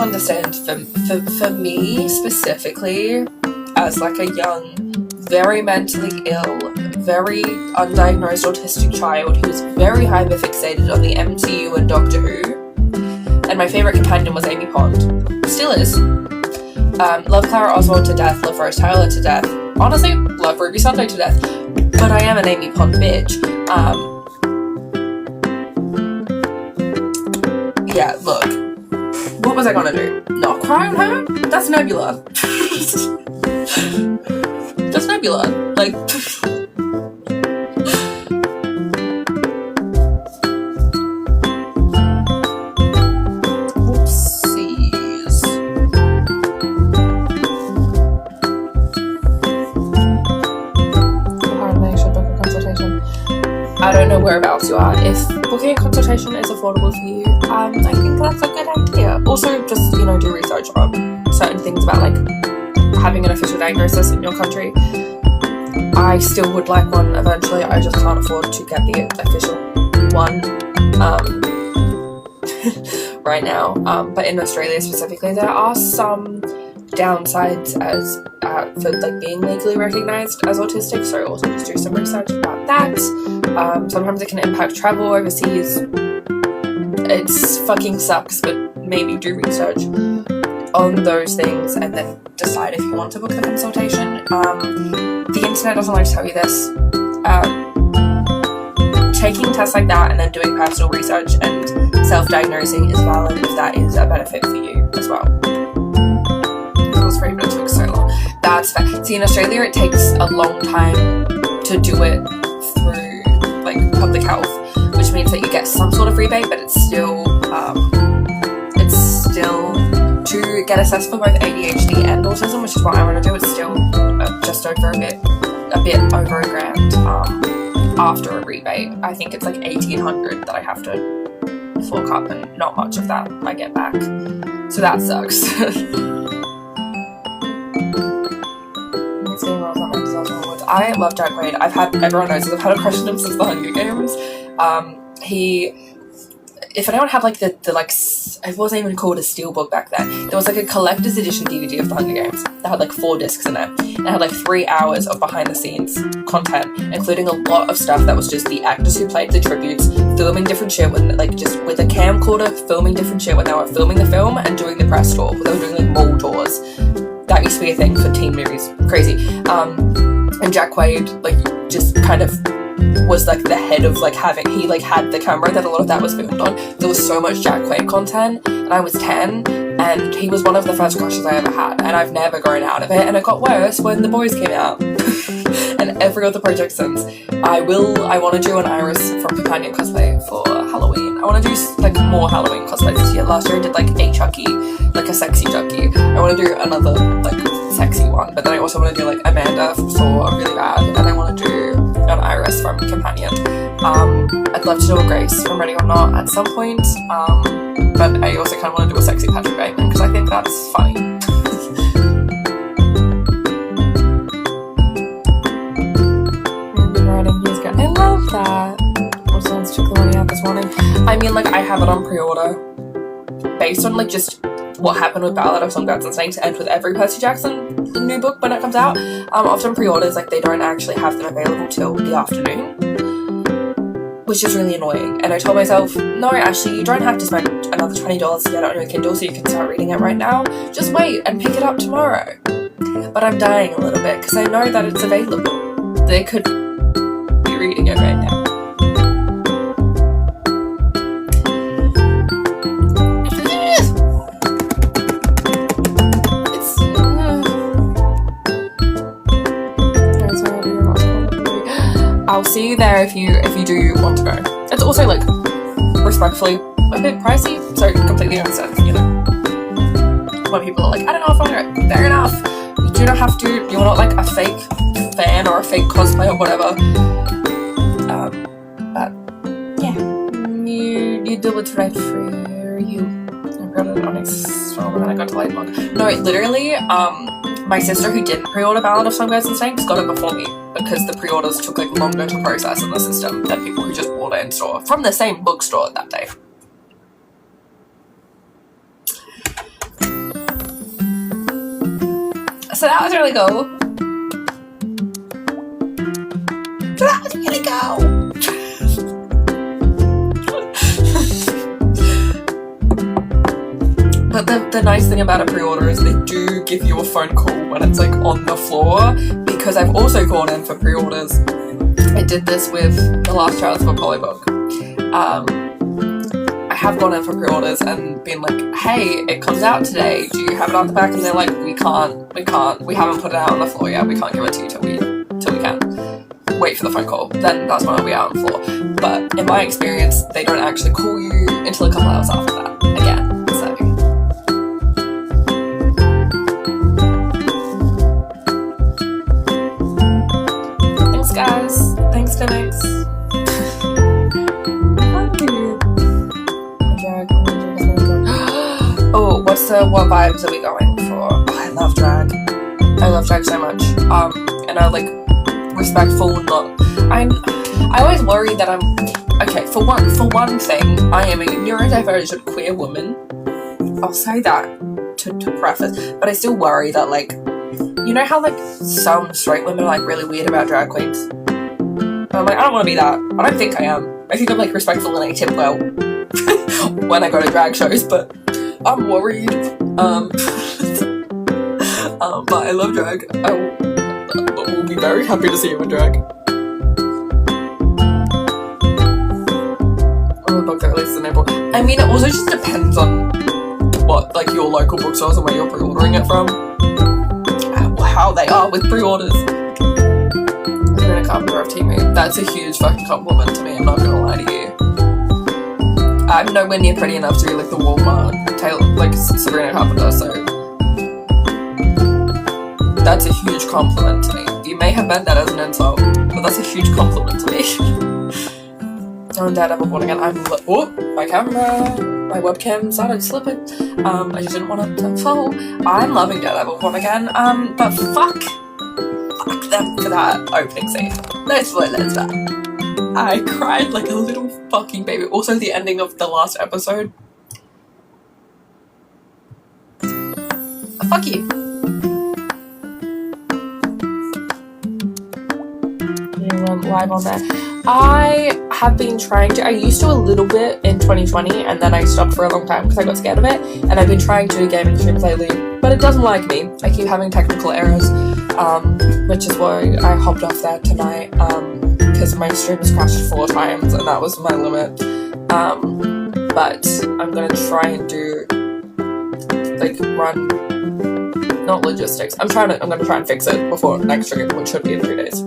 understand for me specifically, as like a young, very mentally ill, very undiagnosed autistic child who was very hyperfixated on the MCU and Doctor Who, and my favourite companion was Amy Pond. Still is. Love Clara Oswald to death, love Rose Tyler to death. Honestly, love Ruby Sunday to death. But I am an Amy Pond bitch. Yeah, look. What was I gonna do? Not cry on her? That's Nebula. That's Nebula. Like... I don't know whereabouts you are. If booking a consultation is affordable for you, I think that's a good idea. Also, just, do research on certain things about, like, having an official diagnosis in your country. I still would like one eventually. I just can't afford to get the official one right now. But in Australia specifically, there are some downsides as for like being legally recognised as autistic, so also just do some research about that. Sometimes it can impact travel overseas. It's fucking sucks, but maybe do research on those things and then decide if you want to book the consultation. The internet doesn't like to tell you this. Taking tests like that and then doing personal research and self-diagnosing is valid if that is a benefit for you as well. But it took so long. That's fair. See, in Australia it takes a long time to do it through like public health, which means that you get some sort of rebate, but it's still to get assessed for both ADHD and autism, which is what I want to do. It's still just over a bit over $1,000 after a rebate. I think it's like $1,800 that I have to fork up, and not much of that I get back. So that sucks. I love Jack Quaid. Everyone knows this, I've had a crush on him since the Hunger Games. If anyone had like the it wasn't even called a steelbook back then. There was like a collector's edition DVD of the Hunger Games that had like 4 discs in it. It had like 3 hours of behind the scenes content, including a lot of stuff that was just the actors who played the tributes filming different shit when like just with a camcorder filming different shit when they were filming the film and doing the press tour. They were doing like mall tours. That used to be a thing for teen movies. Crazy. And Jack Quaid, like, just kind of was, like, the head of, like, had the camera that a lot of that was filmed on. There was so much Jack Quaid content, and I was 10, and he was one of the first crushes I ever had, and I've never grown out of it, and it got worse when The Boys came out. And every other project since. I want to do an Iris from Companion cosplay for Halloween. I want to do, like, more Halloween cosplays this year. Last year I did, like, a Chucky, like a sexy Chucky. I want to do another, like, sexy one, but then I also want to do, like, Amanda for Really Bad, and I want to do an Iris from Companion. I'd love to do a Grace from Ready or Not at some point, but I also kind of want to do a sexy Patrick Bateman, because I think that's funny. I love that. Also, someone's took the money out this morning. I mean, like, I have it on pre-order based on, like, just what happened with Ballad of Songbirds and Snakes and with every Percy Jackson new book when it comes out. Often pre-orders, like, they don't actually have them available till the afternoon, which is really annoying. And I told myself, no, actually, you don't have to spend another $20 to get it on your Kindle so you can start reading it right now. Just wait and pick it up tomorrow. But I'm dying a little bit because I know that it's available. They could be reading it right now. I'll see you there if you do want to go. It's also, like, respectfully a bit pricey, so completely understand, you know. When people are like, I don't know if I want to go. Fair enough. You do not have to. You're not, like, a fake fan or a fake cosplay or whatever. But, yeah. You do what's right for you. I got it on Instagram and then I got delayed long. No, literally, my sister who didn't pre-order Ballad of Songbirds and Snakes got it before me because the pre-orders took, like, longer to process in the system than people who just bought it in store from the same bookstore that day. So that was really cool. So that was really cool. But the nice thing about a pre-order is they do give you a phone call when it's like on the floor, because I've also called in for pre-orders. I did this with The Last Child's of a Polybook. I have gone in for pre-orders and been like, hey, it comes out today, do you have it on the back? And they're like, we haven't put it out on the floor yet, we can't give it to you till we can. Wait for the phone call, then that's when it'll be out on the floor. But in my experience, they don't actually call you until a couple hours after that, again, so. Thanks guys, thanks Phoenix. Oh, what vibes are we going for? Oh, I love drag. I love drag so much. And I like respectful, I always worry that I'm okay, for one thing, I am a neurodivergent queer woman. I'll say that to preface, but I still worry that, like, you know how like some straight women are like really weird about drag queens? And I'm like, I don't want to be that. I don't think I am. I think I'm like respectful and I tip well when I go to drag shows, but I'm worried. But I love drag. I will be very happy to see you in drag. Oh, the book that releases in April. I mean, it also just depends on what, like, your local bookstores and where you're pre-ordering it from. How they are with pre-orders. Sabrina Carpenter of Timu. That's a huge fucking compliment to me, I'm not gonna lie to you. I'm nowhere near pretty enough to be like the Walmart tailor, like Sabrina Carpenter, so that's a huge compliment to me. You may have meant that as an insult, but that's a huge compliment to me. Oh, and Daredevil Born Again. Oh, my camera, my webcam started slipping. I just didn't want it to fall. I'm loving Daredevil Born Again. But fuck them for that opening scene. No spoilers, but I cried like a little fucking baby. Also, the ending of the last episode. Fuck you. Live on there. I have been trying to, I used to a little bit in 2020 and then I stopped for a long time because I got scared of it, and I've been trying to gaming streams lately, but it doesn't like me. I keep having technical errors, which is why I hopped off there tonight, because my stream has crashed 4 times and that was my limit. But I'm gonna try and do, like, not logistics. I'm gonna try and fix it before next stream, which should be in 3 days.